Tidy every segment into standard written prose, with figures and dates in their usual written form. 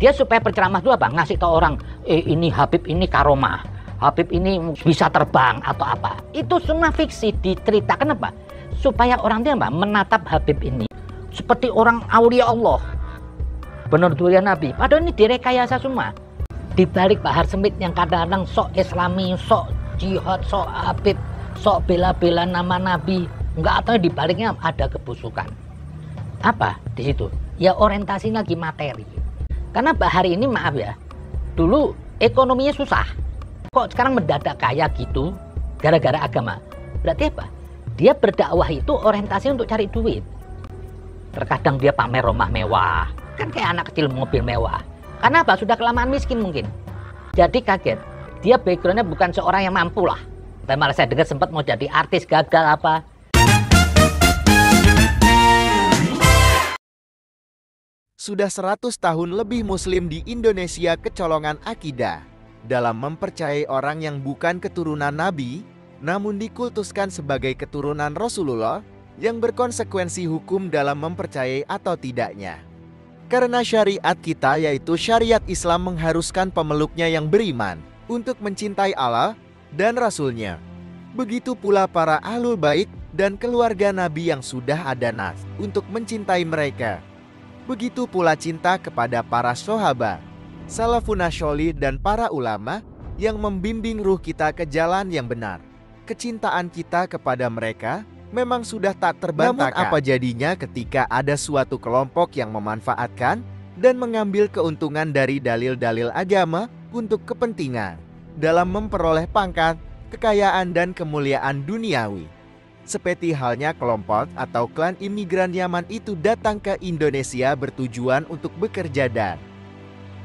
Dia supaya berceramah itu apa? Ngasih tau orang, ini Habib ini karomah, Habib ini bisa terbang atau apa. Itu semua fiksi diceritakan apa? Supaya orang dia menatap Habib ini seperti orang aulia Allah, benar durian Nabi. Padahal ini direkayasa semua. Di balik bahar semit yang kadang-kadang sok Islami, sok jihad, sok Habib, sok bela-bela nama Nabi, enggak, atau di baliknya ada kebusukan. Apa di situ? Ya orientasinya lagi materi. Karena bahar ini maaf ya, dulu ekonominya susah. Kok sekarang mendadak kaya gitu gara-gara agama? Berarti apa? Dia berdakwah itu orientasi untuk cari duit. Terkadang dia pamer rumah mewah, kan kayak anak kecil mobil mewah. Karena apa? Sudah kelamaan miskin mungkin. Jadi kaget. Dia backgroundnya bukan seorang yang mampu lah. Tapi malah saya dengar sempat mau jadi artis, gagal apa. Sudah 100 tahun lebih Muslim di Indonesia kecolongan akidah dalam mempercayai orang yang bukan keturunan Nabi, namun dikultuskan sebagai keturunan Rasulullah yang berkonsekuensi hukum dalam mempercayai atau tidaknya. Karena syariat kita yaitu syariat Islam mengharuskan pemeluknya yang beriman untuk mencintai Allah dan Rasul-Nya. Begitu pula para ahlul bait dan keluarga Nabi yang sudah ada nas untuk mencintai mereka. Begitu pula cinta kepada para sahabat, salafun sholih dan para ulama yang membimbing ruh kita ke jalan yang benar. Kecintaan kita kepada mereka memang sudah tak terbantahkan. Namun apa jadinya ketika ada suatu kelompok yang memanfaatkan dan mengambil keuntungan dari dalil-dalil agama untuk kepentingan dalam memperoleh pangkat, kekayaan dan kemuliaan duniawi. Seperti halnya kelompok atau klan imigran Yaman itu datang ke Indonesia bertujuan untuk bekerja dan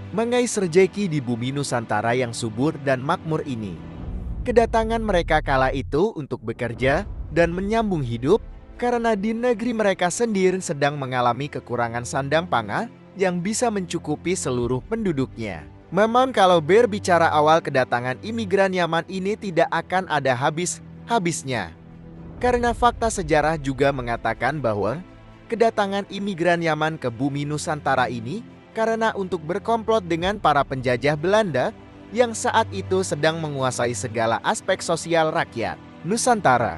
mengais rejeki di bumi Nusantara yang subur dan makmur ini. Kedatangan mereka kala itu untuk bekerja dan menyambung hidup karena di negeri mereka sendiri sedang mengalami kekurangan sandang pangan yang bisa mencukupi seluruh penduduknya. Memang kalau berbicara awal kedatangan imigran Yaman ini tidak akan ada habis-habisnya. Karena fakta sejarah juga mengatakan bahwa kedatangan imigran Yaman ke bumi Nusantara ini karena untuk berkomplot dengan para penjajah Belanda yang saat itu sedang menguasai segala aspek sosial rakyat Nusantara.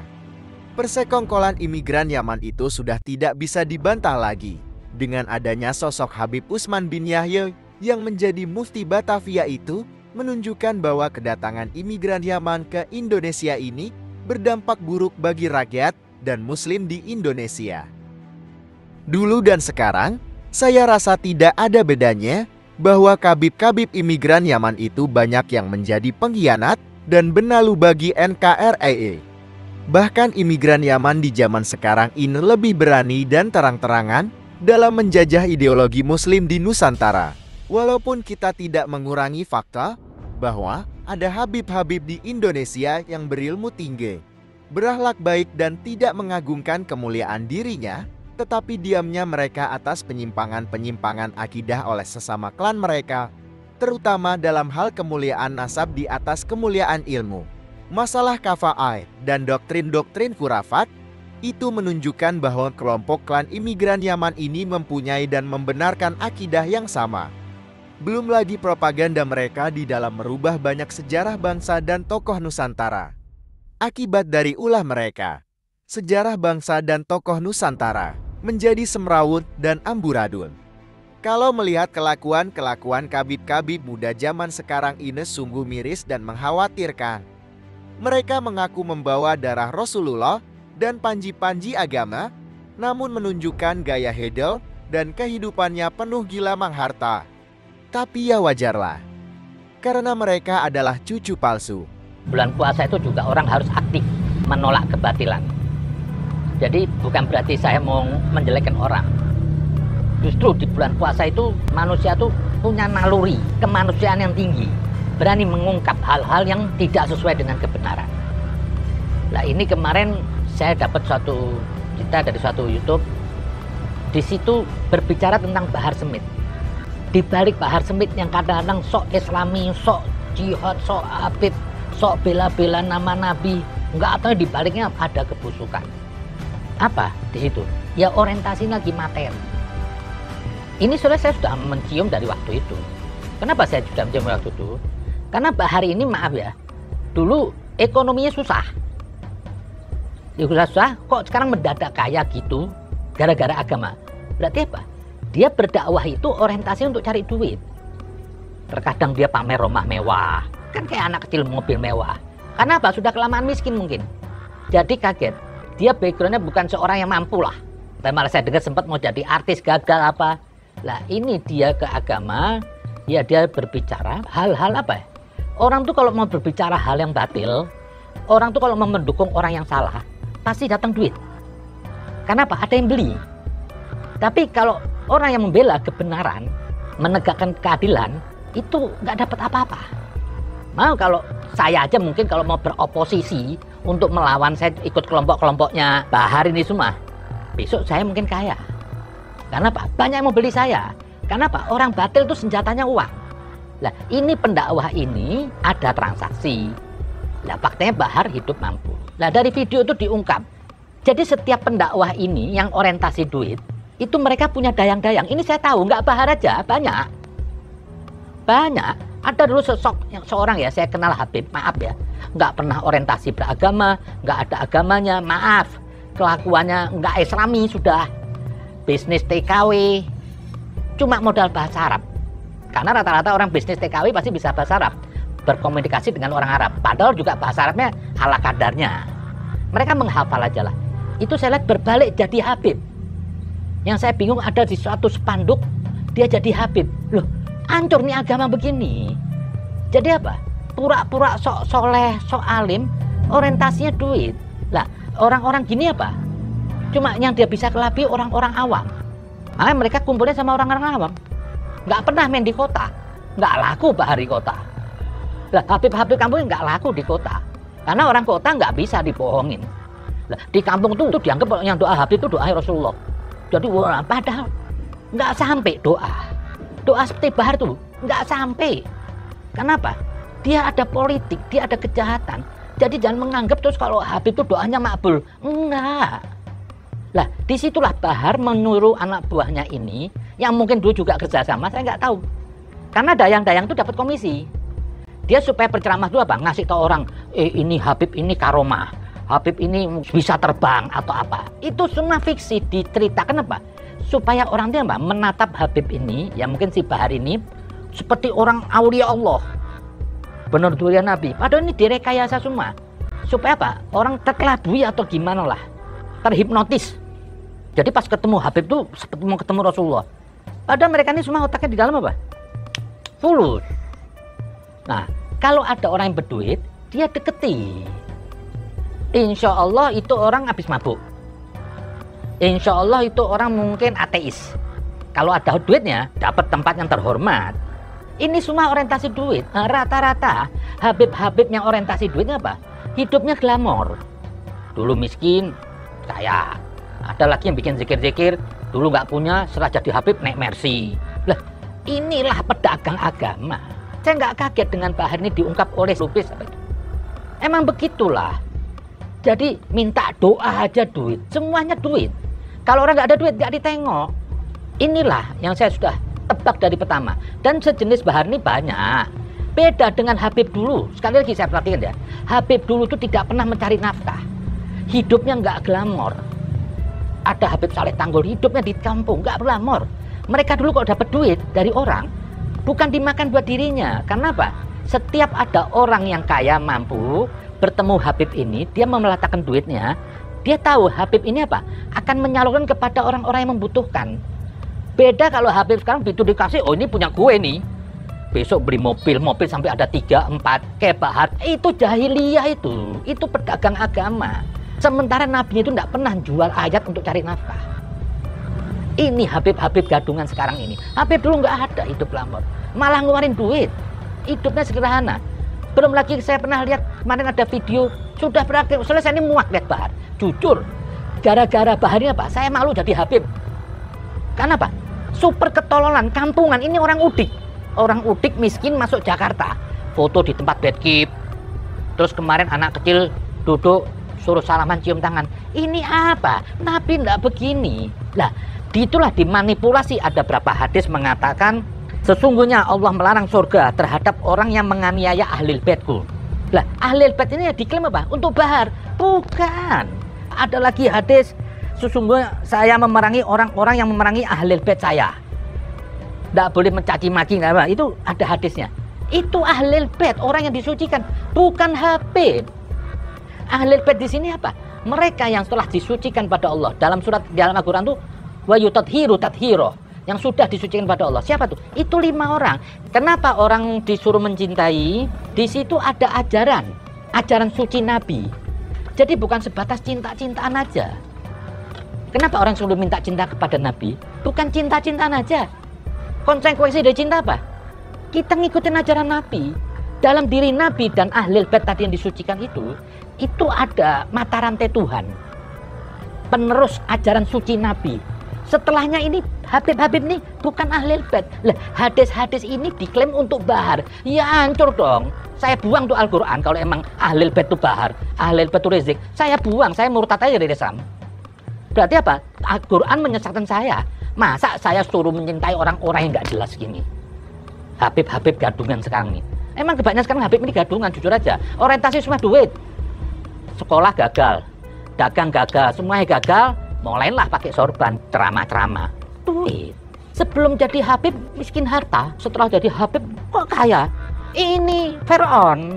Persekongkolan imigran Yaman itu sudah tidak bisa dibantah lagi dengan adanya sosok Habib Utsman bin Yahya yang menjadi mufti Batavia itu menunjukkan bahwa kedatangan imigran Yaman ke Indonesia ini berdampak buruk bagi rakyat dan Muslim di Indonesia. Dulu dan sekarang, saya rasa tidak ada bedanya bahwa kabib-kabib imigran Yaman itu banyak yang menjadi pengkhianat dan benalu bagi NKRI. Bahkan imigran Yaman di zaman sekarang ini lebih berani dan terang-terangan dalam menjajah ideologi Muslim di Nusantara. Walaupun kita tidak mengurangi fakta bahwa ada habib-habib di Indonesia yang berilmu tinggi, berakhlak baik dan tidak mengagungkan kemuliaan dirinya, tetapi diamnya mereka atas penyimpangan-penyimpangan akidah oleh sesama klan mereka, terutama dalam hal kemuliaan nasab di atas kemuliaan ilmu. Masalah kafa'ah dan doktrin-doktrin khurafat itu menunjukkan bahwa kelompok klan imigran Yaman ini mempunyai dan membenarkan akidah yang sama. Belum lagi propaganda mereka di dalam merubah banyak sejarah bangsa dan tokoh Nusantara. Akibat dari ulah mereka, sejarah bangsa dan tokoh Nusantara menjadi semrawut dan amburadul. Kalau melihat kelakuan-kelakuan kabib-kabib muda zaman sekarang ini sungguh miris dan mengkhawatirkan. Mereka mengaku membawa darah Rasulullah dan panji-panji agama, namun menunjukkan gaya hedel dan kehidupannya penuh gila mangharta. Tapi ya wajarlah, karena mereka adalah cucu palsu. Bulan puasa itu juga orang harus aktif menolak kebatilan. Jadi bukan berarti saya mau menjelekkan orang. Justru di bulan puasa itu manusia tuh punya naluri kemanusiaan yang tinggi, berani mengungkap hal-hal yang tidak sesuai dengan kebenaran. Nah ini kemarin saya dapat suatu cerita dari suatu YouTube. Di situ berbicara tentang bahar semit. Di balik bahar semit yang kadang-kadang sok Islami, sok jihad, sok Habib, sok bela-bela nama Nabi, enggak, atau di baliknya ada kebusukan. Apa di situ? Ya orientasinya lagi materi. Ini saya sudah mencium dari waktu itu. Kenapa saya sudah mencium waktu itu? Karena Bahar ini maaf ya, dulu ekonominya susah. Susah, kok sekarang mendadak kaya gitu gara-gara agama. Berarti apa? Dia berdakwah itu orientasi untuk cari duit. Terkadang dia pamer rumah mewah, kan kayak anak kecil mobil mewah. Karena apa? Sudah kelamaan miskin mungkin. Jadi kaget. Dia backgroundnya bukan seorang yang mampu lah. Dan malah saya dengar sempat mau jadi artis, gagal apa. Lah ini dia ke agama, ya dia berbicara hal-hal apa ya? Orang tuh kalau mau berbicara hal yang batil, orang tuh kalau mau mendukung orang yang salah, pasti datang duit. Kenapa? Ada yang beli. Tapi kalau orang yang membela kebenaran, menegakkan keadilan, itu nggak dapat apa-apa. Mau kalau saya aja mungkin kalau mau beroposisi untuk melawan, saya ikut kelompok-kelompoknya Bahar ini semua, besok saya mungkin kaya. Karena apa? Banyak yang mau beli saya. Karena apa? Orang batil itu senjatanya uang. Lah ini pendakwah ini ada transaksi. Lah faktanya Bahar hidup mampu. Lah dari video itu diungkap. Jadi setiap pendakwah ini yang orientasi duit, itu mereka punya dayang-dayang. Ini saya tahu, nggak Bahar aja, banyak. Banyak. Ada dulu seorang ya, saya kenal Habib, maaf ya. Nggak pernah orientasi beragama, nggak ada agamanya, maaf. Kelakuannya nggak islami sudah. Bisnis TKW, cuma modal bahasa Arab. Karena rata-rata orang bisnis TKW pasti bisa bahasa Arab, berkomunikasi dengan orang Arab. Padahal juga bahasa Arabnya ala kadarnya. Mereka menghafal aja lah. Itu saya lihat berbalik jadi Habib. Yang saya bingung ada di suatu spanduk, dia jadi Habib. Loh, hancur nih agama begini. Jadi apa? Pura-pura sok soleh, sok alim, orientasinya duit. Lah, orang-orang gini apa? Cuma yang dia bisa kelabui orang-orang awam. Nah, mereka kumpulnya sama orang-orang awam. Nggak pernah main di kota. Nggak laku Bahar di kota. Lah, Habib-Habib kampung nggak laku di kota. Karena orang kota nggak bisa dibohongin. Lah, di kampung tuh dianggap yang doa Habib itu doa Rasulullah. Jadi padahal nggak sampai doa. Doa seperti Bahar tuh nggak sampai. Kenapa? Dia ada politik, dia ada kejahatan. Jadi jangan menganggap terus kalau Habib itu doanya makbul. Enggak. Lah, disitulah Bahar menyuruh anak buahnya ini, yang mungkin dulu juga kerjasama, saya nggak tahu. Karena dayang-dayang itu dapat komisi. Dia supaya berceramah dulu apa? Ngasih tahu orang, ini Habib ini karomah. Habib ini bisa terbang atau apa. Itu semua fiksi, diceritakan apa? Supaya orang dia apa? Menatap Habib ini, ya mungkin si Bahar ini, seperti orang aulia Allah. Benar durian Nabi. Padahal ini direkayasa semua. Supaya apa? Orang terkelabui atau gimana lah. Terhipnotis. Jadi pas ketemu Habib tuh seperti mau ketemu Rasulullah. Padahal mereka ini semua otaknya di dalam apa? Fulus. Nah, kalau ada orang yang berduit, dia deketi. Insya Allah itu orang habis mabuk. Insya Allah itu orang mungkin ateis. Kalau ada duitnya, dapat tempat yang terhormat. Ini semua orientasi duit. Nah, rata-rata Habib-Habib yang orientasi duitnya apa? Hidupnya glamor. Dulu miskin, kaya. Ada lagi yang bikin zikir-zikir, dulu nggak punya, setelah jadi Habib naik Mercy. Lah, inilah pedagang agama. Saya nggak kaget dengan Bahar ini diungkap oleh Lubis. Emang begitulah. Jadi minta doa aja duit, semuanya duit. Kalau orang nggak ada duit nggak ditengok. Inilah yang saya sudah tebak dari pertama. Dan sejenis Bahar ini banyak. Beda dengan Habib dulu. Sekali lagi saya perhatikan ya. Habib dulu itu tidak pernah mencari nafkah. Hidupnya nggak glamor. Ada Habib Saleh Tanggul, hidupnya di kampung, nggak glamor. Mereka dulu kalau dapat duit dari orang, bukan dimakan buat dirinya. Karena apa? Setiap ada orang yang kaya mampu bertemu Habib ini, dia meletakkan duitnya. Dia tahu Habib ini apa? Akan menyalurkan kepada orang-orang yang membutuhkan. Beda kalau Habib sekarang begitu dikasih, oh ini punya gue nih. Besok beli mobil sampai ada 3, 4, kayak Bahar. Itu jahiliyah itu. Itu pedagang agama. Sementara Nabi itu tidak pernah jual ayat untuk cari nafkah. Ini Habib-Habib gadungan sekarang ini. Habib dulu nggak ada hidup glamor. Malah ngeluarin duit. Hidupnya sederhana. Belum lagi saya pernah lihat kemarin ada video. Sudah berakhir. Selesai ini muak lihat Bahar. Jujur. Gara-gara Bahar ini apa? Saya malu jadi Habib. Karena apa? Super ketololan, kampungan. Ini orang udik. Orang udik miskin masuk Jakarta. Foto di tempat bedkeep. Terus kemarin anak kecil duduk suruh salaman cium tangan. Ini apa? Nabi enggak begini. Lah, Itulah dimanipulasi. Ada berapa hadis mengatakan sesungguhnya Allah melarang surga terhadap orang yang menganiaya ahlul baitku. Lah, ahlul bait ini diklaim apa? Untuk bahar. Bukan. Ada lagi hadis, sesungguhnya saya memerangi orang-orang yang memerangi ahlul bait saya. Tidak boleh mencaci maki, itu ada hadisnya. Itu ahlul bait, orang yang disucikan, bukan Habib. Ahlul bait di sini apa? Mereka yang setelah disucikan pada Allah. Dalam surat dalam Al-Qur'an itu wa yutadhiru tadhiro, yang sudah disucikan pada Allah. Siapa tuh? Itu 5 orang. Kenapa orang disuruh mencintai? Di situ ada ajaran suci Nabi. Jadi bukan sebatas cinta-cintaan aja. Kenapa orang selalu minta cinta kepada Nabi? Bukan cinta-cintaan aja. Konsekuensi dari cinta apa? Kita ngikutin ajaran Nabi. Dalam diri Nabi dan ahlul bait tadi yang disucikan itu ada mata rantai Tuhan. Penerus ajaran suci Nabi. Setelahnya ini Habib-Habib ini bukan ahlul bait. Lah, hadis-hadis ini diklaim untuk bahar. Ya hancur dong. Saya buang tuh Al-Qur'an kalau emang ahlul bait itu bahar, ahlul bait itu rizik. Saya buang, saya murtad aja dari Islam. Berarti apa? Al-Qur'an menyesatkan saya. Masa saya suruh mencintai orang-orang yang nggak jelas gini? Habib-Habib gadungan sekarang ini. Emang kebanyakan sekarang Habib ini gadungan, jujur aja. Orientasi semua duit. Sekolah gagal, dagang gagal, semuanya gagal. Mulailah pakai sorban, ceramah-ceramah. Duit. Sebelum jadi Habib miskin harta, setelah jadi Habib kok kaya? Ini Fir'aun.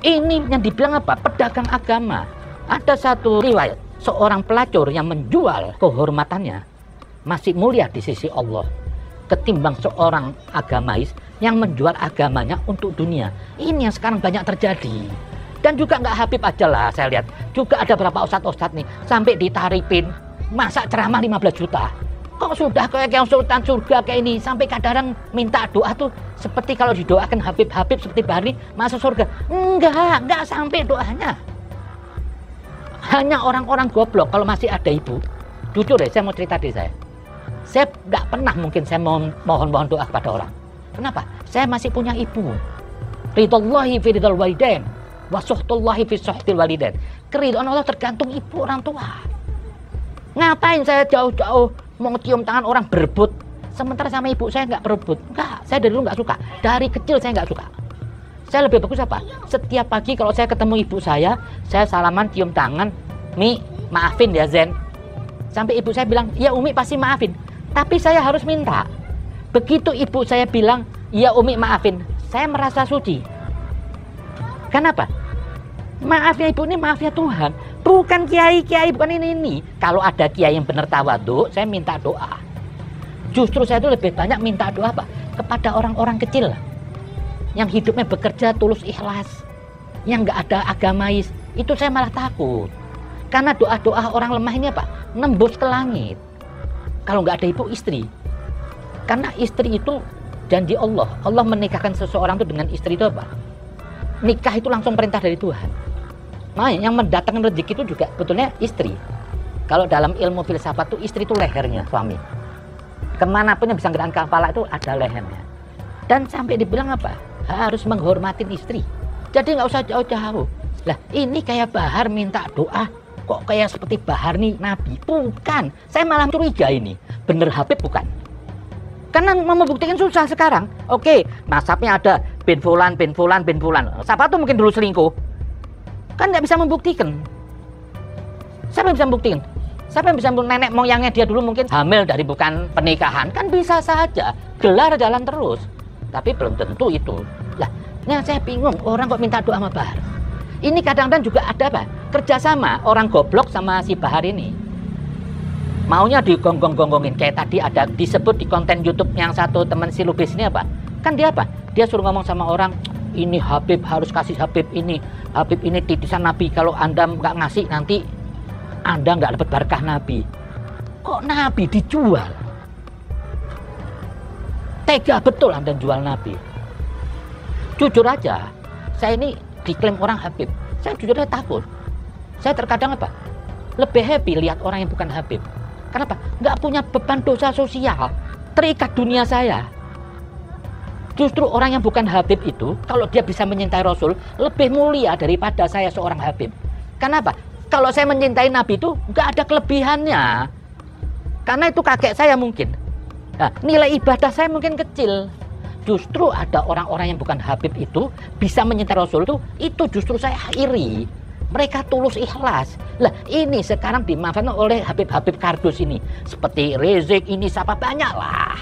Ini yang dibilang apa? Pedagang agama. Ada satu riwayat, seorang pelacur yang menjual kehormatannya masih mulia di sisi Allah ketimbang seorang agamais yang menjual agamanya untuk dunia. Ini yang sekarang banyak terjadi. Dan juga nggak Habib aja lah, saya lihat juga ada beberapa ustadz-ustadz nih sampai ditaripin masa ceramah 15 juta. Kok sudah kayak yang sultan surga kayak ini, sampai kadang minta doa tuh seperti kalau didoakan Habib-Habib seperti Bahri masuk surga. Enggak sampai doanya. Hanya orang-orang goblok. Kalau masih ada ibu, jujur deh, saya mau cerita diri saya. Saya nggak pernah mungkin saya mohon doa kepada orang. Kenapa? Saya masih punya ibu. Ridhallahi fi ridhal walidain wa suhtullahi fi suhtil walidain. Keridhaan Allah tergantung ibu orang tua. Ngapain saya jauh-jauh mau cium tangan orang berebut, sementara sama ibu saya nggak berebut? Enggak, saya dari dulu nggak suka. Dari kecil saya nggak suka. Saya lebih bagus apa? Setiap pagi kalau saya ketemu ibu saya salaman, cium tangan, Mi, maafin ya Zen. Sampai ibu saya bilang, ya Umi pasti maafin. Tapi saya harus minta. Begitu ibu saya bilang, ya Umi maafin, saya merasa suci. Kenapa? Maafnya ibu ini maafnya Tuhan. Bukan kiai-kiai, bukan ini. Kalau ada kiai yang benar tawadhu, saya minta doa. Justru saya itu lebih banyak minta doa apa? Kepada orang-orang kecil yang hidupnya bekerja tulus ikhlas, yang nggak ada agamais. Itu saya malah takut. Karena doa-doa orang lemah ini apa? Nembus ke langit. Kalau nggak ada ibu, istri. Karena istri itu janji Allah. Allah menikahkan seseorang itu dengan istri itu apa? Nikah itu langsung perintah dari Tuhan. Nah, yang mendatangkan rezeki itu juga betulnya istri. Kalau dalam ilmu filsafat itu istri itu lehernya suami. Kemanapun yang bisa gerakan kepala itu ada lehernya. Dan sampai dibilang apa? Harus menghormatin istri. Jadi nggak usah jauh-jauh. Lah ini kayak Bahar minta doa. Kok kayak seperti Bahar nih Nabi? Bukan. Saya malah curiga ini. Bener Habib bukan? Karena membuktikan susah sekarang. Oke, nasabnya ada bin Fulan. Siapa tuh mungkin dulu selingkuh? Kan nggak bisa membuktikan. Siapa yang bisa membuktikan? Siapa yang bisa membuktikan nenek moyangnya dia dulu mungkin hamil dari bukan pernikahan? Kan bisa saja. Gelar jalan terus. Tapi belum tentu itu. Lah, yang saya bingung orang kok minta doa sama Bahar. Ini kadang-kadang juga ada apa? Kerjasama orang goblok sama si Bahar ini. Maunya digonggong-gonggongin. Kayak tadi ada disebut di konten YouTube yang satu teman si Lubis ini apa? Kan dia apa? Dia suruh ngomong sama orang, ini Habib harus kasih Habib ini titisan Nabi. Kalau Anda nggak ngasih nanti Anda nggak dapat berkah Nabi. Kok Nabi dijual? Tega betul Anda jual Nabi. Jujur aja, saya ini diklaim orang Habib. Saya jujur aja takut. Saya terkadang apa? Lebih happy lihat orang yang bukan Habib. Kenapa? Nggak punya beban dosa sosial. Terikat dunia saya. Justru orang yang bukan Habib itu, kalau dia bisa mencintai Rasul, lebih mulia daripada saya seorang Habib. Kenapa? Kalau saya mencintai Nabi itu nggak ada kelebihannya. Karena itu kakek saya mungkin. Nah, nilai ibadah saya mungkin kecil. Justru ada orang-orang yang bukan Habib itu bisa mencintai Rasul itu justru saya iri. Mereka tulus ikhlas. Lah ini sekarang dimanfaatkan oleh Habib-Habib kardus ini. Seperti Rizik ini siapa banyak lah.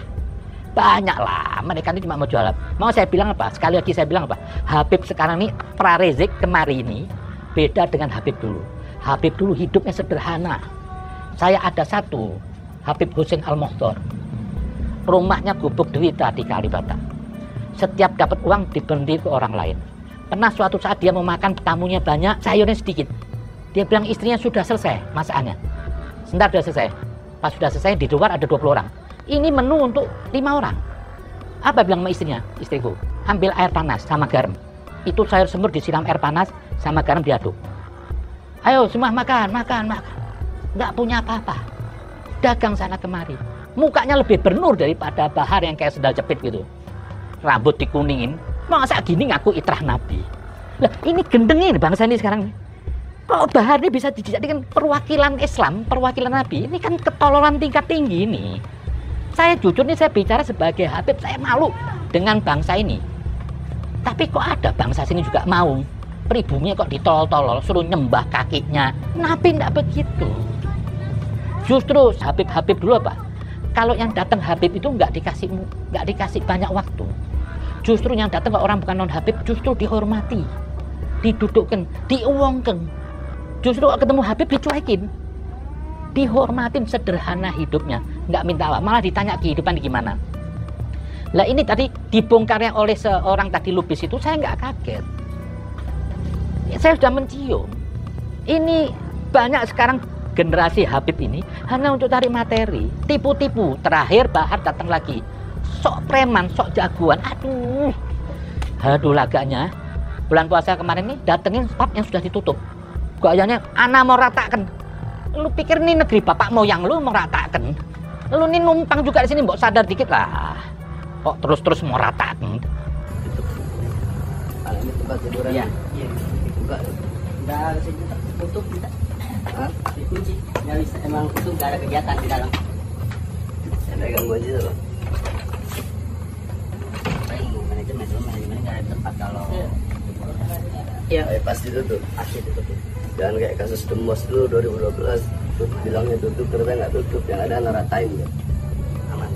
Mereka ini cuma mau jualan. Mau saya bilang apa? Sekali lagi saya bilang apa? Habib sekarang ini, pra Rizik kemari ini beda dengan Habib dulu. Habib dulu hidupnya sederhana. Saya ada satu, Habib Hussein Al-Mokhtar. Rumahnya gubuk derita di Kalibata. Setiap dapat uang diberi ke orang lain. Pernah suatu saat dia mau makan, tamunya banyak, sayurnya sedikit. Dia bilang istrinya sudah selesai masakannya. Sebentar sudah selesai. Pas sudah selesai di luar ada 20 orang. Ini menu untuk 5 orang. Apa bilang sama istrinya? Istriku, ambil air panas sama garam. Itu sayur semur disiram air panas sama garam diaduk. Ayo semua makan. Nggak punya apa-apa. Dagang sana kemari. Mukanya lebih bernur daripada Bahar yang kayak sendal jepit gitu. Rambut dikuningin. Masa gini ngaku itrah Nabi. Lah ini gendengin bangsa ini sekarang. Kok Bahar ini bisa dijadikan perwakilan Islam, perwakilan Nabi? Ini kan ketololan tingkat tinggi ini. Saya jujur nih, saya bicara sebagai Habib, saya malu dengan bangsa ini. Tapi kok ada bangsa sini juga mau. Pribumi kok ditolol-tolol, suruh nyembah kakinya. Nabi enggak begitu. Justru Habib-Habib dulu apa? Kalau yang datang Habib itu nggak dikasih banyak waktu. Justru yang datang ke orang bukan non Habib justru dihormati, didudukkan, diuangkan. Justru kalau ketemu Habib dicuekin, dihormatin sederhana hidupnya, nggak minta apa, malah ditanya kehidupan gimana. Lah ini tadi dibongkarnya oleh seorang tadi lubis itu saya nggak kaget. Saya sudah mencium. Ini banyak sekarang generasi Habib ini hanya untuk cari materi, tipu-tipu. Terakhir Bahar datang lagi. Sok preman, sok jagoan, aduh laganya. Bulan puasa kemarin nih datengin pub yang sudah ditutup. Gayanya, ana mau ratakan. Lu pikir ini negeri bapak moyang lu mau ratakan? Lu ini numpang juga di sini, mbok sadar dikit lah. Kok terus mau ratakan? Kalau ini tempat tiduran. Iya. Buka. Udah tutup kita. Hah? Dikunci. Nggak bisa, emang tutup, nggak ada kegiatan di dalam. Ada gangguan gitu loh. Manajemen nggak ada tempat kalau ya pasti tutup. Jangan kayak kasus Demos dulu 2012 tutup, bilangnya tutup ternyata nggak tutup, yang ada ngeratain ya. Aman.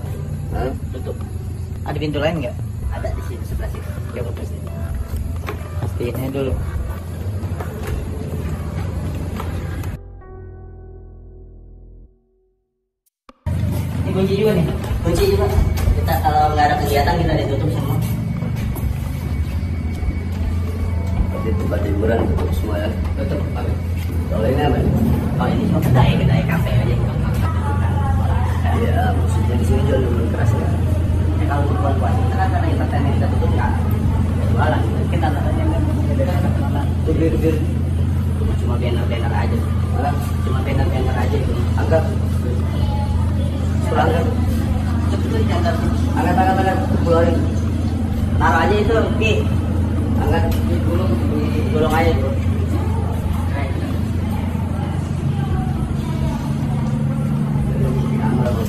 Hah? Tutup. Ada pintu lain nggak? Ada di sini sebelah situ. Ya bagus nih. Pastiinnya dulu. Ini kunci juga nih. Kunci juga. Kita kalau nggak ada kegiatan kita ditutup semua. Di tempat hiburan tutup semua ya. Tutup. Kalau ini apa? Oh ini cuma kedai kafe aja. Iya, maksudnya di sini jual minuman keras ya. Kalau bulan puasa kita kan ada entertainment kita tutup nggak? Jualan. Kita katanya kan itu bir. Cuma banner aja. Malah cuma banner aja itu. Anggap. Angkat. Angkat. Keluarin. Taruh aja itu, Ki. Angkat. Gulung aja itu.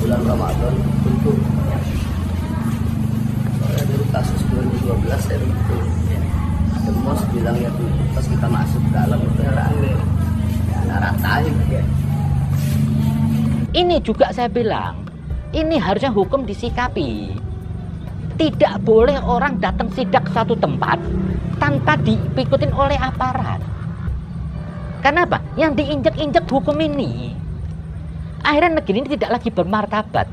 Bulan Ramadan tutup. Soalnya dulu kasus 2012 ya tutup. Demos bilang ya tutup, pas kita masuk ke dalam itu rame. Ya ratain ya. Ini juga saya bilang, ini harusnya hukum disikapi. Tidak boleh orang datang sidak ke satu tempat tanpa diikutin oleh aparat. Kenapa? Yang diinjak-injak hukum ini. Akhirnya negeri ini tidak lagi bermartabat.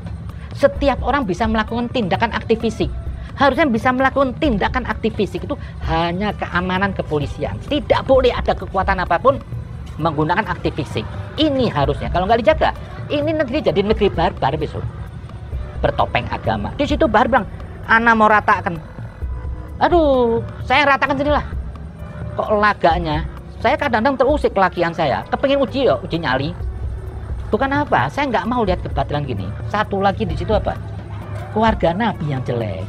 Setiap orang bisa melakukan tindakan aktif fisik. Harusnya bisa melakukan tindakan aktif fisik itu hanya keamanan kepolisian. Tidak boleh ada kekuatan apapun menggunakan aktif fisik. Ini harusnya. Kalau nggak dijaga, ini negeri jadi negeri barbar besok. Bertopeng agama. Di situ Bahar bilang, ana mau ratakan. Aduh, saya ratakan sinilah. Kok laganya? Saya kadang-kadang terusik kelakian saya. Kepengin uji nyali. Bukan apa, saya nggak mau lihat kebatilan gini. Satu lagi di situ apa? Keluarga Nabi yang jelek.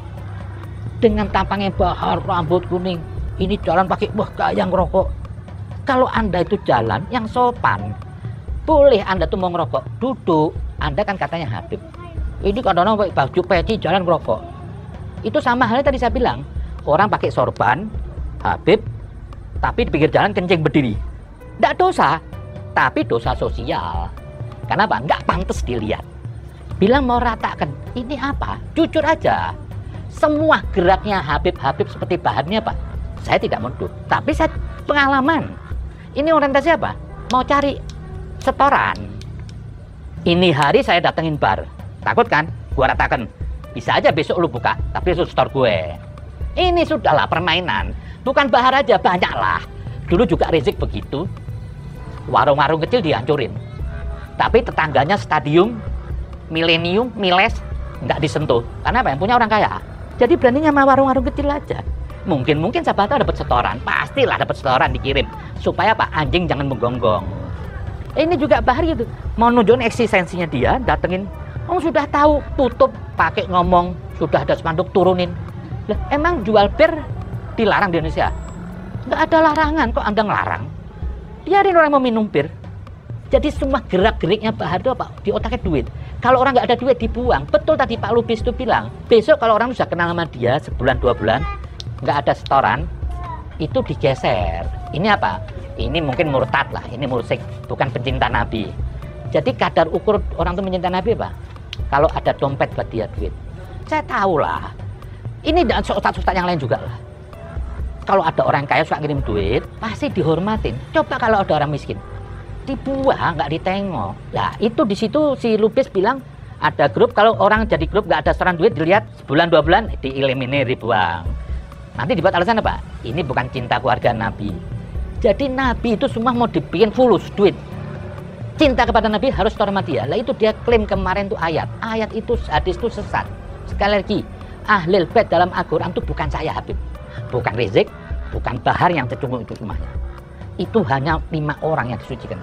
Dengan tampangnya Bahar, rambut kuning. Ini jalan pakai kayak ngerokok. Kalau Anda itu jalan yang sopan. Boleh Anda tuh mau ngerokok, duduk. Anda kan katanya Habib. Ini kadang-kadang pakai baju peci jalan ngerokok. Itu sama halnya tadi saya bilang. Orang pakai sorban, Habib, tapi di pinggir jalan kencing berdiri. Tidak dosa, tapi dosa sosial. Kenapa? Nggak pantas dilihat. Bilang mau ratakan, ini apa? Jujur aja. Semua geraknya Habib-Habib seperti bahannya apa? Saya tidak menuduh, tapi saya pengalaman. Ini orientasi apa? Mau cari setoran. Ini hari saya datengin bar. Takut kan? Gua ratakan. Bisa aja besok lu buka, tapi itu setor gue. Ini sudahlah permainan. Bukan bahar aja, banyaklah. Dulu juga Rizik begitu. Warung-warung kecil dihancurin. Tapi tetangganya stadium, milenium, miles, nggak disentuh. Karena apa? Yang punya orang kaya. Jadi beraninya sama warung-warung kecil aja. Mungkin siapa tahu dapat setoran. Pastilah dapat setoran dikirim. Supaya apa? Anjing jangan menggonggong. Ini juga bahar gitu. Mau nunjukin eksistensinya dia, datengin. Oh sudah tahu, tutup, pakai ngomong. Sudah ada spanduk, turunin. Lah, emang jual bir dilarang di Indonesia? Nggak ada larangan, kok Anda ngelarang? Biarin orang mau minum bir. Jadi semua gerak-geriknya Pak Harto apa? Di otaknya duit. Kalau orang nggak ada duit dibuang. Betul tadi Pak Lubis itu bilang. Besok kalau orang sudah kenal sama dia sebulan 2 bulan nggak ada setoran, itu digeser. Ini apa? Ini mungkin murtad lah. Ini mursik, bukan pencinta Nabi. Jadi kadar ukur orang itu mencinta Nabi apa? Kalau ada dompet buat dia duit. Saya tahu lah. Ini dan ustaz-ustaz yang lain juga lah. Kalau ada orang kaya suka ngirim duit, pasti dihormatin. Coba kalau ada orang miskin, dibuang, nggak ditengok. Nah itu di situ si Lubis bilang ada grup, kalau orang jadi grup nggak ada setoran duit, dilihat sebulan 2 bulan dieliminir, dibuang. Nanti dibuat alasan apa? Ini bukan cinta keluarga Nabi. Jadi Nabi itu semua mau dibikin fulus duit. Cinta kepada Nabi harus setoran sama dia. Lah itu dia klaim kemarin tuh ayat. Ayat itu hadis itu sesat. Sekali lagi, Ahlul Bait dalam Al-Quran itu bukan saya Habib, bukan Rizik, bukan Bahar yang tercunggung itu semuanya. Itu hanya 5 orang yang disucikan.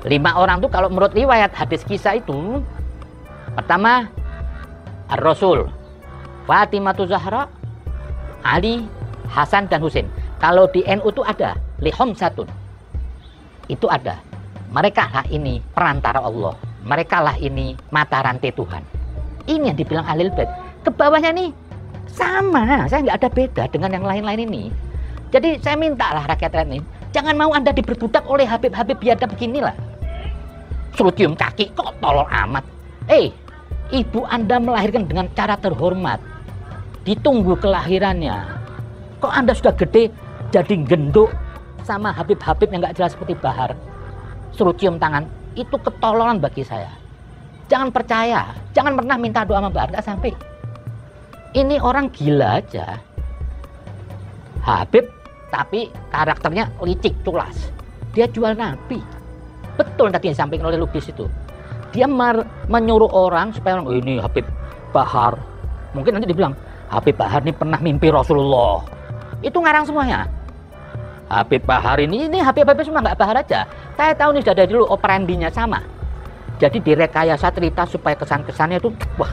5 orang itu kalau menurut riwayat hadis kisah itu, pertama Ar-Rasul, Fatimah Zahra, Ali, Hasan dan Husain. Kalau di NU itu ada Lihom Satun. Itu ada. Mereka lah ini perantara Allah. Mereka lah ini mata rantai Tuhan. Ini yang dibilang Ahlul Bait. Ke bawahnya nih sama, saya nggak ada beda dengan yang lain-lain ini. Jadi saya mintalah rakyat ini, jangan mau Anda diperbudak oleh Habib-Habib biadab beginilah. Suruh cium kaki, kok tolol amat. Ibu Anda melahirkan dengan cara terhormat, ditunggu kelahirannya. Kok Anda sudah gede jadi genduk sama Habib-Habib yang nggak jelas seperti Bahar, suruh cium tangan, itu ketololan bagi saya. Jangan percaya, jangan pernah minta doa sama Bahar, nggak sampai. Ini orang gila aja. Habib tapi karakternya licik, culas. Dia jual Nabi. Betul tadi yang disampaikan oleh Lubis itu. Dia menyuruh orang supaya orang, ini Habib Bahar. Mungkin nanti dibilang, Habib Bahar ini pernah mimpi Rasulullah. Itu ngarang semuanya. Habib Bahar ini Habib-Habib semua nggak Bahar aja. Saya tahu nih sudah dari dulu operandinya sama. Jadi direkayasa cerita supaya kesan-kesannya itu, wah,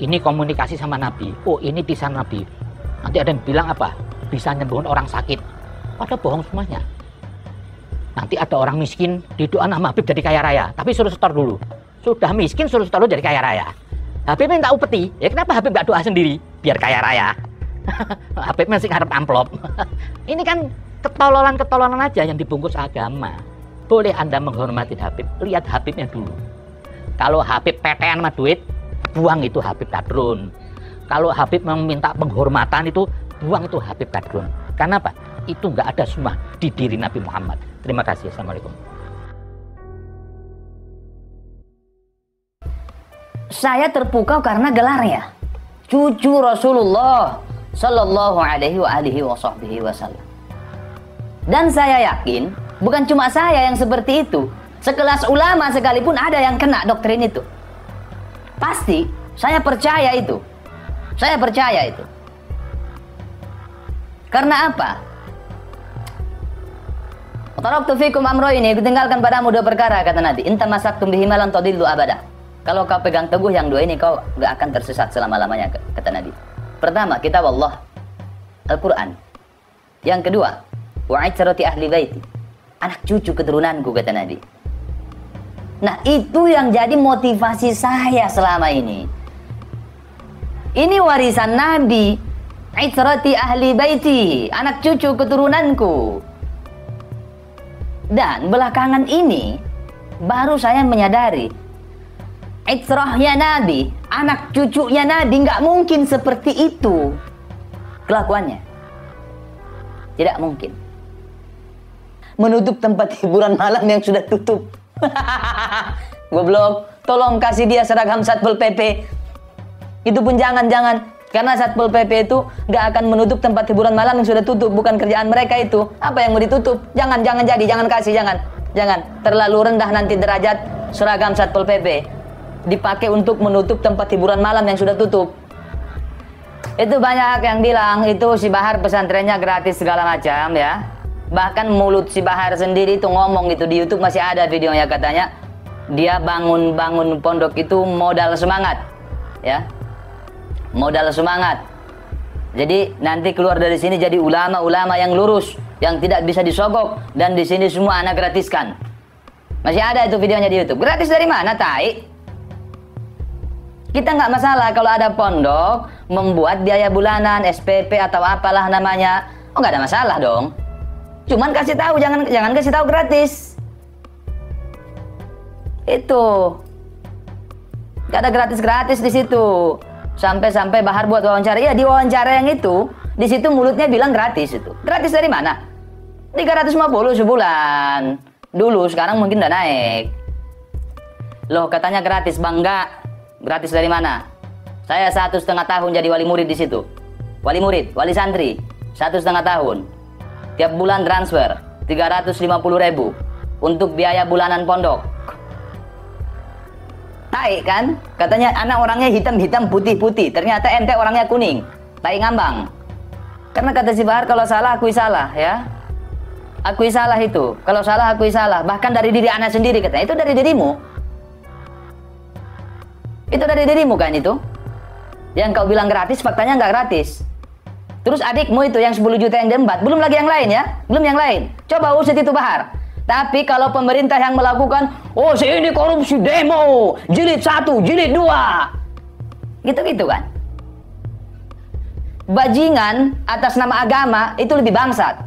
ini komunikasi sama Nabi. Oh, ini tisan Nabi. Nanti ada yang bilang apa? Bisa nyembuhin orang sakit. Pada bohong semuanya. Nanti ada orang miskin didoain sama Habib jadi kaya raya. Tapi suruh setor dulu. Sudah miskin suruh setor dulu jadi kaya raya. Habib minta upeti. Ya kenapa Habib gak doa sendiri? Biar kaya raya. Habib masih ngarep amplop. Ini kan ketololan-ketololan aja yang dibungkus agama. Boleh Anda menghormati Habib. Lihat Habibnya dulu. Kalau Habib petean sama duit, buang itu Habib kadrun. Kalau Habib meminta penghormatan itu, buang itu Habib kadrun. Karena apa? Itu nggak ada semua di diri Nabi Muhammad. Terima kasih. Assalamualaikum. Saya terpukau karena gelarnya cucu Rasulullah Sallallahu Alaihi Wasallam. Dan saya yakin bukan cuma saya yang seperti itu. Sekelas ulama sekalipun ada yang kena doktrin itu. Pasti, saya percaya itu. Saya percaya itu. Karena apa? Taraktu fikum amroini, aku tinggalkan padamu 2 perkara, kata Nabi. Inta masaktum bihima lan tadillu abada. Kalau kau pegang teguh yang 2 ini, kau gak akan tersesat selama-lamanya, kata Nabi. Pertama, kitab Allah, Al-Quran. Yang kedua, wa'itsarati ahli baiti, anak cucu keturunanku, kata Nabi. Nah, itu yang jadi motivasi saya selama ini. Ini warisan Nabi, itrati ahli baiti, anak cucu keturunanku. Dan belakangan ini baru saya menyadari, itrahnya Nabi, anak cucunya Nabi nggak mungkin seperti itu kelakuannya. Tidak mungkin. Menutup tempat hiburan malam yang sudah tutup. Goblok, tolong kasih dia seragam Satpol PP. Itu pun jangan. Karena Satpol PP itu nggak akan menutup tempat hiburan malam yang sudah tutup. Bukan kerjaan mereka itu. Apa yang mau ditutup? Jangan kasih. Terlalu rendah nanti derajat seragam Satpol PP. Dipakai untuk menutup tempat hiburan malam yang sudah tutup. Itu banyak yang bilang itu si Bahar pesantrennya gratis segala macam ya. Bahkan mulut si Bahar sendiri itu ngomong gitu di YouTube, masih ada videonya, katanya dia bangun pondok itu modal semangat ya. Modal semangat. Jadi nanti keluar dari sini jadi ulama-ulama yang lurus, yang tidak bisa disogok, dan di sini semua anak gratiskan. Masih ada itu videonya di YouTube. Gratis dari mana, tai? Kita nggak masalah kalau ada pondok membuat biaya bulanan, SPP atau apalah namanya. Oh, nggak ada masalah dong. Cuman kasih tahu, jangan kasih tahu gratis. Itu nggak ada gratis di situ. Sampai Bahar buat wawancara. Ya, di wawancara yang itu, di situ mulutnya bilang gratis itu. Gratis dari mana? 350 sebulan. Dulu, sekarang mungkin udah naik. Loh, katanya gratis, Bang. Enggak. Gratis dari mana? Saya 1,5 tahun jadi wali murid di situ. Wali santri. 1,5 tahun. Tiap bulan transfer 350.000 untuk biaya bulanan pondok. Tai kan? Katanya anak orangnya hitam-hitam, putih-putih. Ternyata ente orangnya kuning. Tai ngambang. Karena kata si Bahar, kalau salah akui salah ya. Akui salah itu. Kalau salah akui salah. Bahkan dari diri anak sendiri katanya. Itu dari dirimu. Itu dari dirimu kan itu. Yang kau bilang gratis, faktanya nggak gratis. Terus adikmu itu yang 10 juta yang diembat, belum lagi yang lain ya, belum yang lain. Coba usut itu Bahar. Tapi kalau pemerintah yang melakukan, oh ini korupsi demo, jilid 1, jilid 2, gitu-gitu kan. Bajingan atas nama agama itu lebih bangsat.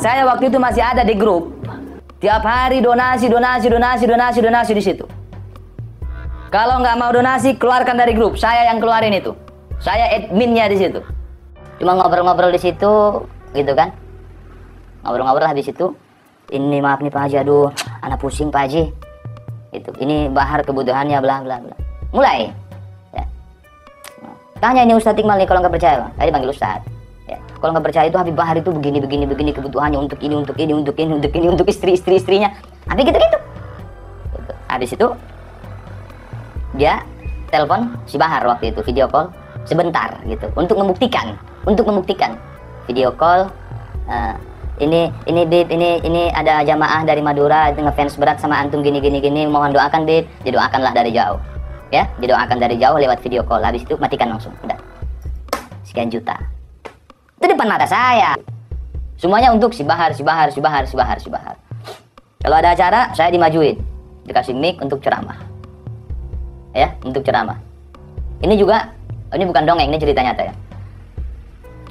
Saya waktu itu masih ada di grup, tiap hari donasi di situ. Kalau nggak mau donasi, keluarkan dari grup. Saya yang keluarin itu. Saya adminnya di situ. Cuma ngobrol-ngobrol di situ, gitu kan? Ngobrol-ngobrol lah di situ. Ini maaf nih Pak Haji, aduh, anak pusing Pak Haji. Itu. Ini Bahar kebutuhannya, bla bla bla. Mulai. Ya. Tanya ini Ustadz Iqmal nih kalau nggak percaya. Tadi panggil Ustadz. Ya. Kalau nggak percaya itu Habib Bahar itu begini kebutuhannya untuk ini, untuk istrinya. Tapi gitu-gitu. Gitu. Habis itu dia telepon si Bahar waktu itu, video call sebentar gitu untuk membuktikan video call. Ini Bib, ini ada jamaah dari Madura ngefans berat sama antum gini, mohon doakan Bib. Didoakanlah dari jauh ya, didoakan dari jauh lewat video call. Habis itu matikan langsung, udah sekian juta itu depan mata saya, semuanya untuk si Bahar. Kalau ada acara saya dimajuin, dikasih mic untuk ceramah ya, untuk ceramah. Ini juga, ini bukan dongeng, ini cerita nyata ya.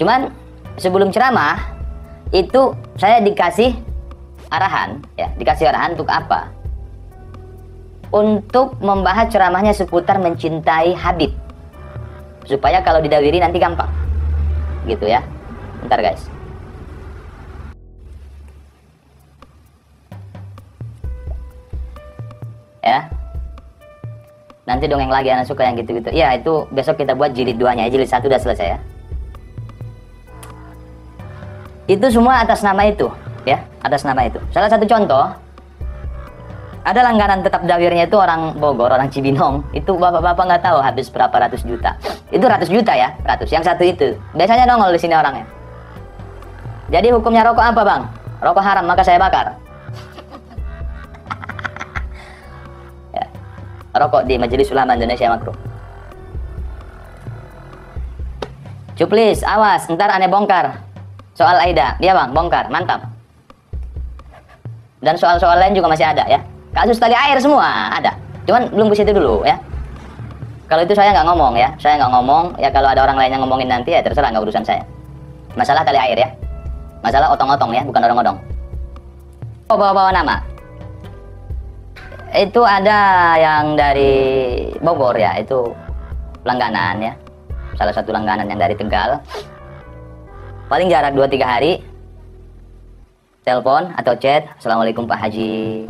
Cuman sebelum ceramah itu saya dikasih arahan ya, untuk apa? Untuk membahas ceramahnya seputar mencintai Habib, supaya kalau didawiri nanti gampang gitu ya. Bentar guys. Ya, nanti dongeng lagi, anak suka yang gitu-gitu. Ya, itu besok kita buat jilid 2-nya. Jilid 1 udah selesai ya. Itu semua atas nama itu, ya, atas nama itu. Salah satu contoh, ada langganan tetap dawirnya itu orang Bogor, orang Cibinong. Itu bapak-bapak nggak tahu habis berapa ratus juta. Itu ratus juta ya, ratus. Yang satu itu. Biasanya nongol di sini orangnya. Jadi hukumnya rokok apa bang? Rokok haram, maka saya bakar. Ya. Rokok di Majelis Ulama Indonesia makruh. Cuplis, awas, ntar aneh bongkar. Soal Aida, dia bang, bongkar, mantap. Dan soal-soal lain juga masih ada ya. kasus tali air semua ada. Cuman belum ke situ dulu ya. Kalau itu saya nggak ngomong ya, saya nggak ngomong ya. Kalau ada orang lain yang ngomongin nanti ya terserah, nggak urusan saya. Masalah tali air ya, masalah otong-otong ya, bukan odong-odong. Bawa-bawa nama. Itu ada yang dari Bogor ya, itu langganan ya. Salah satu langganan yang dari Tegal. Paling jarak 2-3 hari. Telepon atau chat, Assalamualaikum Pak Haji.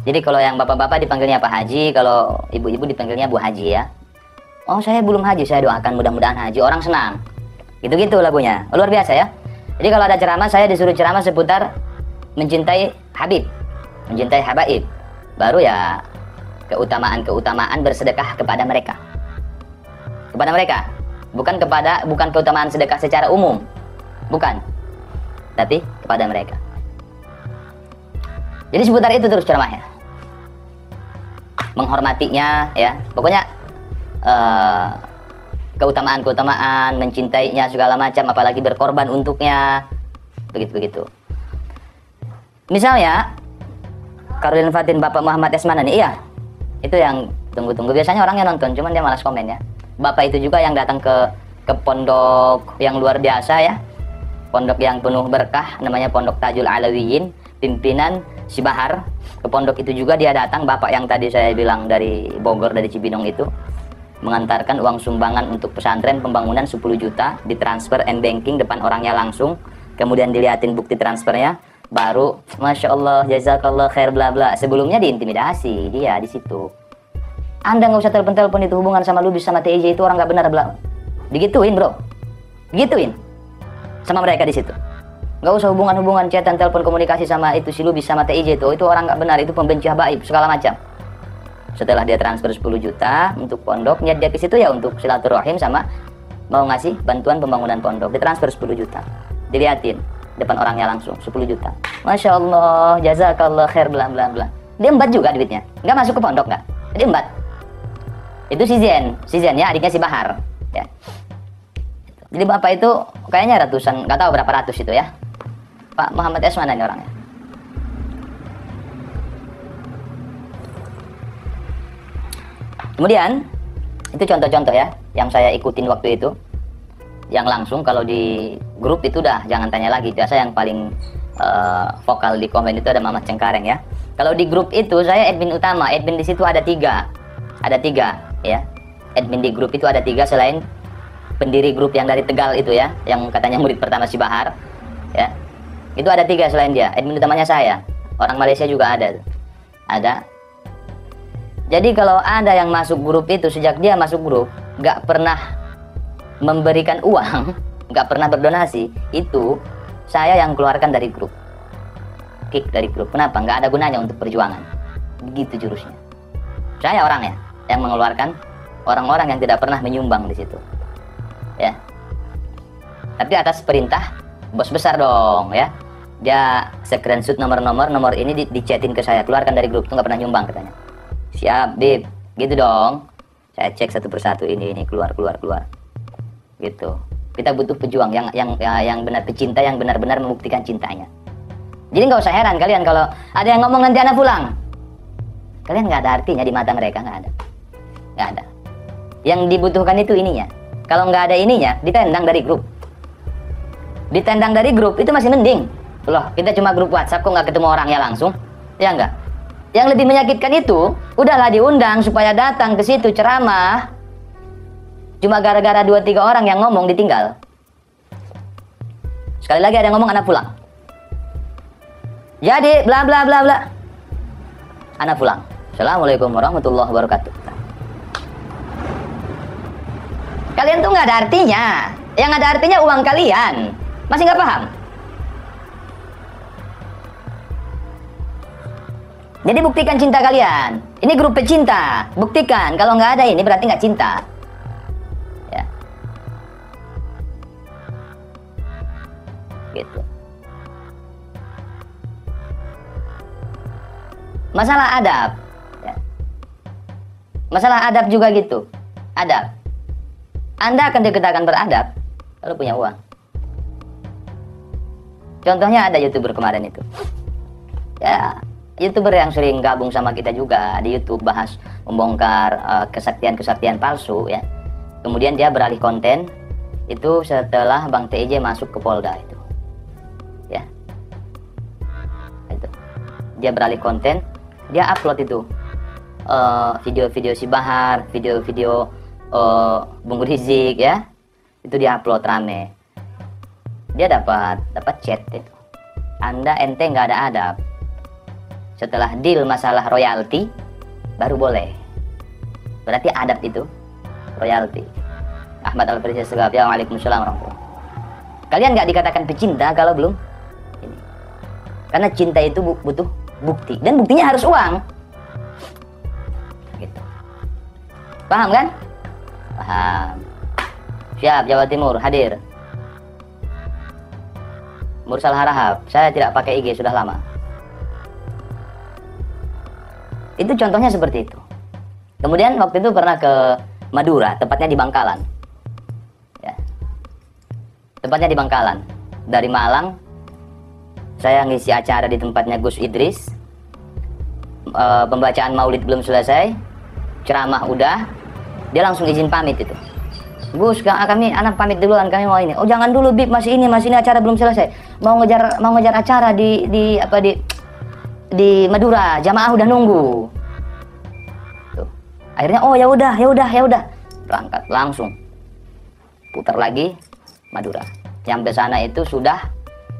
Jadi kalau yang bapak-bapak dipanggilnya Pak Haji, kalau ibu-ibu dipanggilnya Bu Haji ya. Oh saya belum haji, saya doakan mudah-mudahan haji. Orang senang. Gitu-gitu lagunya, luar biasa ya. Jadi kalau ada ceramah, saya disuruh ceramah seputar mencintai Habib, mencintai habaib. Baru ya keutamaan-keutamaan bersedekah kepada mereka. Kepada mereka. Bukan keutamaan sedekah secara umum. Bukan. Tapi kepada mereka. Jadi seputar itu terus ceramahnya. Menghormatinya ya. Pokoknya keutamaan-keutamaan, mencintainya segala macam, apalagi berkorban untuknya. Begitu-begitu. Misalnya Karolin Fatin Bapak Muhammad Esmanani, iya. Itu yang tunggu-tunggu. Biasanya orangnya nonton, cuman dia malas komen ya. Bapak itu juga yang datang ke pondok yang luar biasa ya. Pondok yang penuh berkah, namanya Pondok Tajul Alawiyin, pimpinan Si Bahar. Ke pondok itu juga dia datang, bapak yang tadi saya bilang dari Bogor, dari Cibinong itu, mengantarkan uang sumbangan untuk pesantren pembangunan 10 juta, ditransfer m-banking depan orangnya langsung, kemudian dilihatin bukti transfernya, baru Masya Allah, jazakallah khair bla bla. Sebelumnya diintimidasi dia di situ. Anda nggak usah telepon-telepon, itu hubungan sama Lubis sama TIJ itu orang nggak benar bla. Digituin bro, digituin sama mereka di situ. Nggak usah hubungan-hubungan chatan, telepon, komunikasi sama itu si Lubis sama TIJ itu orang nggak benar, itu pembenci habaib segala macam. Setelah dia transfer 10 juta untuk pondok, niat dia ke situ ya untuk silaturahim sama mau ngasih bantuan pembangunan pondok. Ditransfer 10 juta, diliatin depan orangnya langsung 10 juta. Masya Allah, jazakallah khair bla bla bla. Dia embat juga duitnya, nggak masuk ke pondok nggak, dia embat. Itu si Zen ya, adiknya si Bahar ya. Jadi bapak itu kayaknya ratusan, nggak tahu berapa ratus itu ya. Pak Muhammad Esmanani orangnya. Kemudian itu contoh-contoh ya yang saya ikutin waktu itu. Yang langsung, kalau di grup itu udah jangan tanya lagi. Biasa yang paling vokal di komen itu ada Mamat Cengkareng ya. Kalau di grup itu saya admin utama, admin di situ ada tiga ya. Admin di grup itu ada 3 selain pendiri grup yang dari Tegal itu ya, yang katanya murid pertama si Bahar ya. Itu ada 3 selain dia. Admin utamanya saya. Orang Malaysia juga ada. Jadi kalau ada yang masuk grup itu, sejak dia masuk grup nggak pernah memberikan uang, nggak pernah berdonasi, itu saya yang keluarkan dari grup, kick dari grup. Kenapa? Nggak ada gunanya untuk perjuangan. Begitu jurusnya. Saya orangnya yang mengeluarkan orang-orang yang tidak pernah menyumbang di situ, ya. Tapi atas perintah bos besar dong, ya. Dia screenshot nomor ini dicetin ke saya, keluarkan dari grup, itu nggak pernah nyumbang katanya. Siap, Bib, gitu dong. Saya cek satu persatu, ini keluar. Gitu. Kita butuh pejuang yang benar pecinta, yang benar-benar membuktikan cintanya. Jadi nggak usah heran kalian kalau ada yang ngomong nanti anak pulang. Kalian nggak ada artinya di mata mereka, nggak ada. Yang dibutuhkan itu ininya. Kalau nggak ada ininya, ditendang dari grup. Ditendang dari grup itu masih mending. Loh, kita cuma grup WhatsApp kok nggak ketemu orangnya langsung, ya nggak? Yang lebih menyakitkan itu, udahlah diundang supaya datang ke situ ceramah. Cuma gara-gara 2-3 orang yang ngomong ditinggal. Sekali lagi ada yang ngomong anak pulang. Jadi bla bla bla bla. Anak pulang. Assalamualaikum warahmatullahi wabarakatuh. Kalian tuh nggak ada artinya. Yang ada artinya uang kalian. Masih nggak paham? Jadi buktikan cinta kalian. Ini grup pecinta. Buktikan. Kalau nggak ada ini berarti nggak cinta. Ya. Gitu. Masalah adab. Ya. Masalah adab juga gitu. Adab. Anda akan dikatakan beradab kalau punya uang. Contohnya ada YouTuber kemarin itu. Ya, YouTuber yang sering gabung sama kita juga di YouTube, bahas membongkar kesaktian-kesaktian palsu ya. Kemudian dia beralih konten itu setelah Bang TIJ masuk ke Polda itu. Ya. Itu. Dia beralih konten, dia upload itu video-video si Bahar, video-video Bung Rizik ya. Itu dia upload rame. Dia dapat chat itu. Anda ente nggak ada adab. Setelah deal masalah royalti baru boleh. Berarti adab itu royalti. Ahmad Al-Farisya Segaf, ya waalaikumsalam warahmatullahi. Kalian nggak dikatakan pecinta kalau belum ini. Karena cinta itu butuh bukti, dan buktinya harus uang. Gitu. Paham kan? Paham. Siap, Jawa Timur hadir. Mursal Harahap, saya tidak pakai IG sudah lama. Itu contohnya seperti itu. Kemudian waktu itu pernah ke Madura, tepatnya di Bangkalan. Ya. Tepatnya di Bangkalan. Dari Malang, saya ngisi acara di tempatnya Gus Idris. Pembacaan maulid belum selesai, ceramah udah, dia langsung izin pamit itu. Gus, anak pamit duluan, kami mau ini. Oh jangan dulu Bib, masih ini acara belum selesai. Mau ngejar acara di Madura, jamaah udah nunggu. Tuh. Akhirnya oh ya udah. Berangkat langsung. Putar lagi Madura. Sampai sana itu sudah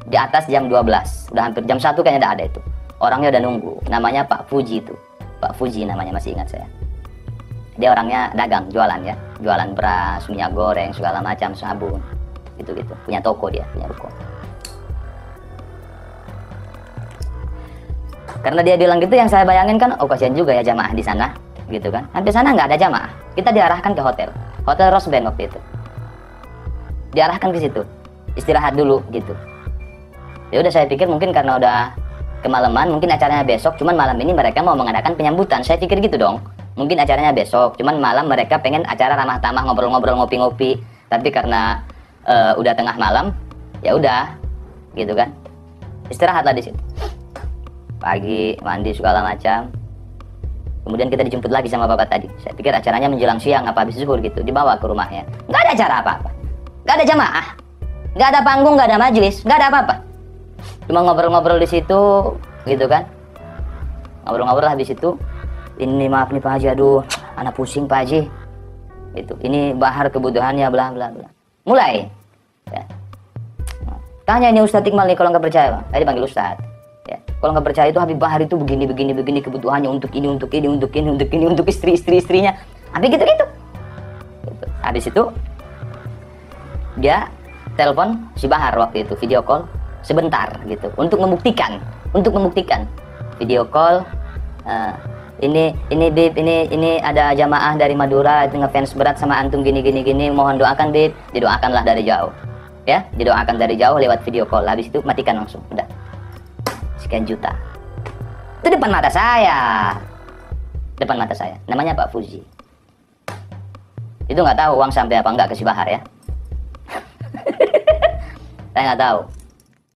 di atas jam 12. Udah hampir jam 1 kayaknya udah ada itu. Orangnya udah nunggu. Namanya Pak Fuji itu. Pak Fuji namanya, masih ingat saya. Dia orangnya dagang, jualan ya. Jualan beras, minyak goreng, segala macam, sabun. Gitu-gitu. Punya toko dia, punya ruko. Karena dia bilang gitu, yang saya bayangin kan, oh kasihan juga ya jamaah di sana, gitu kan. Sampai sana nggak ada jamaah. Kita diarahkan ke hotel Rosben waktu itu. Diarahkan ke situ, istirahat dulu gitu. Ya udah, saya pikir mungkin karena udah kemalaman, mungkin acaranya besok. Cuman malam ini mereka mau mengadakan penyambutan. Saya pikir gitu dong. Mungkin acaranya besok. Cuman malam mereka pengen acara ramah tamah, ngobrol-ngobrol, ngopi-ngopi. Tapi karena udah tengah malam, ya udah, gitu kan. Istirahatlah di situ. Pagi mandi segala macam. Kemudian kita dijemput lagi sama bapak tadi. Saya pikir acaranya menjelang siang apa habis zuhur gitu, dibawa ke rumahnya. Nggak ada acara apa-apa, nggak ada jamaah, nggak ada panggung, nggak ada majelis, nggak ada apa-apa. Cuma ngobrol-ngobrol di situ, gitu kan. Ngobrol-ngobrol habis itu, ini maaf nih Pak Haji, aduh, anak pusing Pak Haji. Itu, ini Bahar kebutuhannya, bla bla bla. Mulai. Ya. Tanya ini Ustadz Iqmal nih kalau nggak percaya, Pak. Tadi panggil Ustadz. Ya. Kalau nggak percaya itu Habib Bahar itu begini kebutuhannya untuk ini, untuk istrinya. Habis gitu. Gitu. Habis itu dia telepon si Bahar waktu itu, video call sebentar gitu, untuk membuktikan video call. Ini Bib, ini ada jamaah dari Madura ngefans berat sama antum gini, mohon doakan Bib. Didoakanlah dari jauh ya, didoakan dari jauh lewat video call. Habis itu matikan langsung, udah sekian juta. Itu depan mata saya, namanya Pak Fuji. Itu nggak tahu uang sampai apa enggak ke si Bahar ya. Saya nggak tahu.